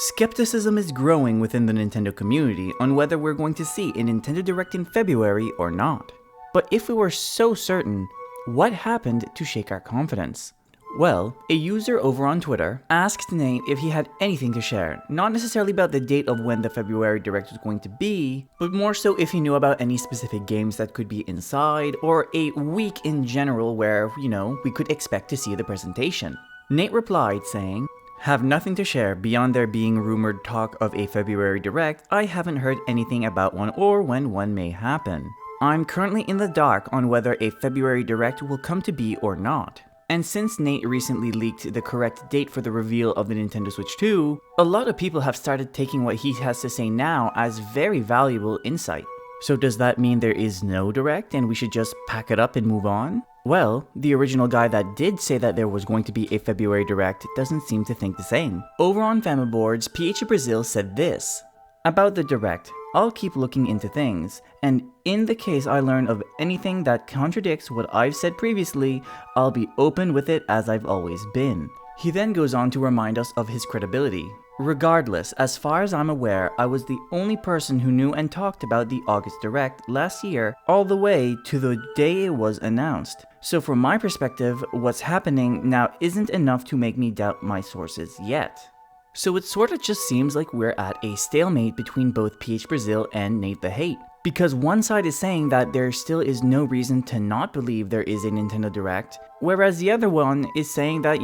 Skepticism is growing within the Nintendo community on whether we're going to see a Nintendo Direct in February or not. But if we were so certain, what happened to shake our confidence? Well, a user over on Twitter asked Nate if he had anything to share, not necessarily about the date of when the February Direct was going to be, but more so if he knew about any specific games that could be inside, or a week in general where, we could expect to see the presentation. Nate replied saying, "Have nothing to share beyond there being rumored talk of a February Direct. I haven't heard anything about one or when one may happen. I'm currently in the dark on whether a February Direct will come to be or not." And since Nate recently leaked the correct date for the reveal of the Nintendo Switch 2, a lot of people have started taking what he has to say now as very valuable insight. So does that mean there is no Direct and we should just pack it up and move on? Well, the original guy that did say that there was going to be a February Direct doesn't seem to think the same. Over on Famiboards, PH Brazil said this about the Direct: "I'll keep looking into things, and in the case I learn of anything that contradicts what I've said previously, I'll be open with it as I've always been." He then goes on to remind us of his credibility. "Regardless, as far as I'm aware, I was the only person who knew and talked about the August Direct last year all the way to the day it was announced. So from my perspective, what's happening now isn't enough to make me doubt my sources yet." So it sorta just seems like we're at a stalemate between both PH Brazil and Nate the Hate. Because one side is saying that there still is no reason to not believe there is a Nintendo Direct, whereas the other one is saying that,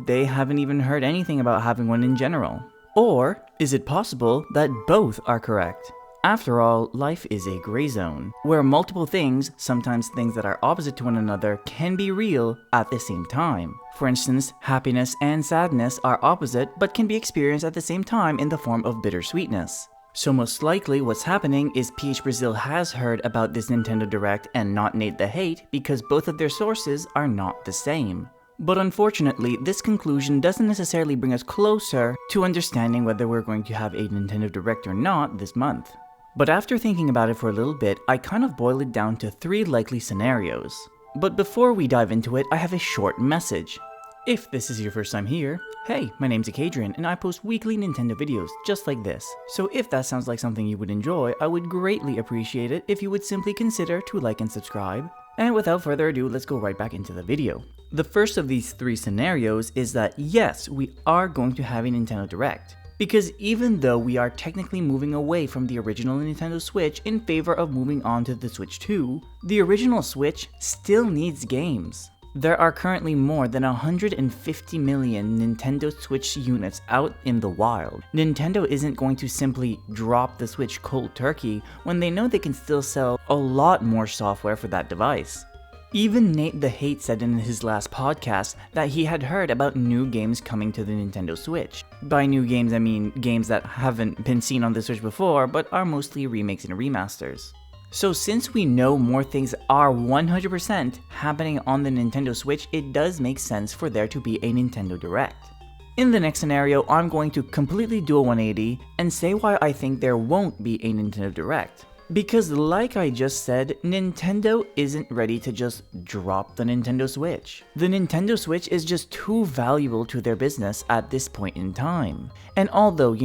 they haven't even heard anything about having one in general. Or is it possible that both are correct? After all, life is a gray zone, where multiple things, sometimes things that are opposite to one another, can be real at the same time. For instance, happiness and sadness are opposite but can be experienced at the same time in the form of bittersweetness. So most likely what's happening is PH Brazil has heard about this Nintendo Direct and not Nate the Hate because both of their sources are not the same. But unfortunately, this conclusion doesn't necessarily bring us closer to understanding whether we're going to have a Nintendo Direct or not this month. But after thinking about it for a little bit, I kind of boiled it down to 3 likely scenarios. But before we dive into it, I have a short message. If this is your first time here, hey, my name's Acadrien and I post weekly Nintendo videos just like this. So if that sounds like something you would enjoy, I would greatly appreciate it if you would simply consider to like and subscribe. And without further ado, let's go right back into the video. The first of these 3 scenarios is that yes, we are going to have a Nintendo Direct. Because even though we are technically moving away from the original Nintendo Switch in favor of moving on to the Switch 2, the original Switch still needs games. There are currently more than 150 million Nintendo Switch units out in the wild. Nintendo isn't going to simply drop the Switch cold turkey when they know they can still sell a lot more software for that device. Even Nate the Hate said in his last podcast that he had heard about new games coming to the Nintendo Switch. By new games, I mean games that haven't been seen on the Switch before, but are mostly remakes and remasters. So since we know more things are 100% happening on the Nintendo Switch, it does make sense for there to be a Nintendo Direct. In the next scenario, I'm going to completely do a 180 and say why I think there won't be a Nintendo Direct. Because like I just said, Nintendo isn't ready to just drop the Nintendo Switch. The Nintendo Switch is just too valuable to their business at this point in time. And although,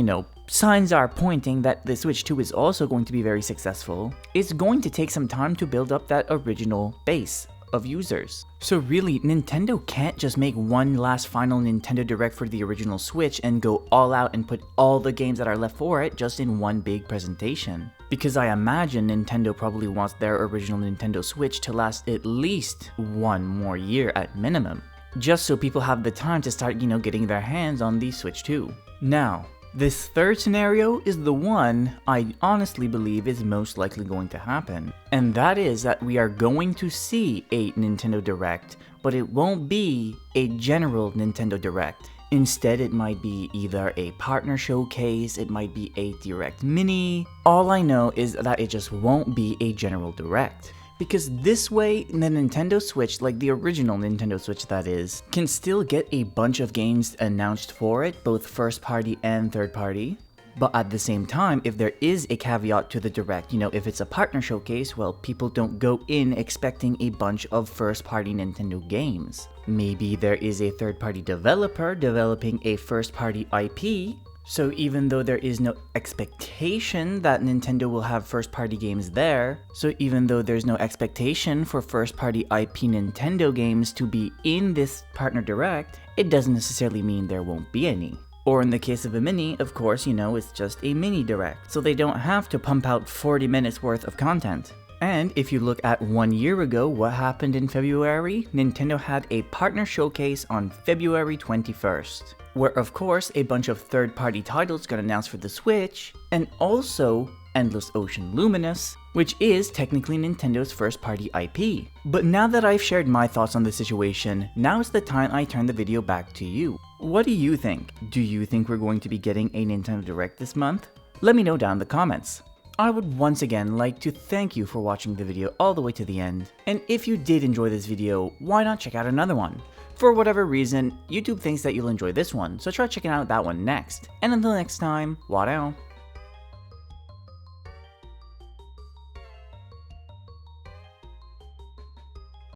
signs are pointing that the Switch 2 is also going to be very successful, it's going to take some time to build up that original base of users. So really, Nintendo can't just make one last final Nintendo Direct for the original Switch and go all out and put all the games that are left for it just in one big presentation. Because I imagine Nintendo probably wants their original Nintendo Switch to last at least 1 more year at minimum, just so people have the time to start, getting their hands on the Switch 2. Now, this third scenario is the one I honestly believe is most likely going to happen. And that is that we are going to see a Nintendo Direct, but it won't be a general Nintendo Direct. Instead, it might be either a partner showcase, it might be a Direct Mini. All I know is that it just won't be a general Direct. Because this way, the Nintendo Switch, like the original Nintendo Switch that is, can still get a bunch of games announced for it, both first party and third party. But at the same time, if there is a caveat to the Direct, if it's a partner showcase, well, people don't go in expecting a bunch of first-party Nintendo games. Maybe there is a third-party developer developing a first-party IP, So even though there is no expectation that Nintendo will have first-party games there, so even though there's no expectation for first-party IP Nintendo games to be in this Partner Direct, it doesn't necessarily mean there won't be any. Or in the case of a mini, of course, it's just a mini direct, so they don't have to pump out 40 minutes worth of content. And if you look at 1 year ago, what happened in February? Nintendo had a partner showcase on February 21st, where of course a bunch of third-party titles got announced for the Switch, and also Endless Ocean Luminous, which is technically Nintendo's first-party IP. But now that I've shared my thoughts on the situation, now is the time I turn the video back to you. What do you think? Do you think we're going to be getting a Nintendo Direct this month? Let me know down in the comments. I would once again like to thank you for watching the video all the way to the end, and if you did enjoy this video, why not check out another one? For whatever reason, YouTube thinks that you'll enjoy this one, so try checking out that one next. And until next time, Wadao.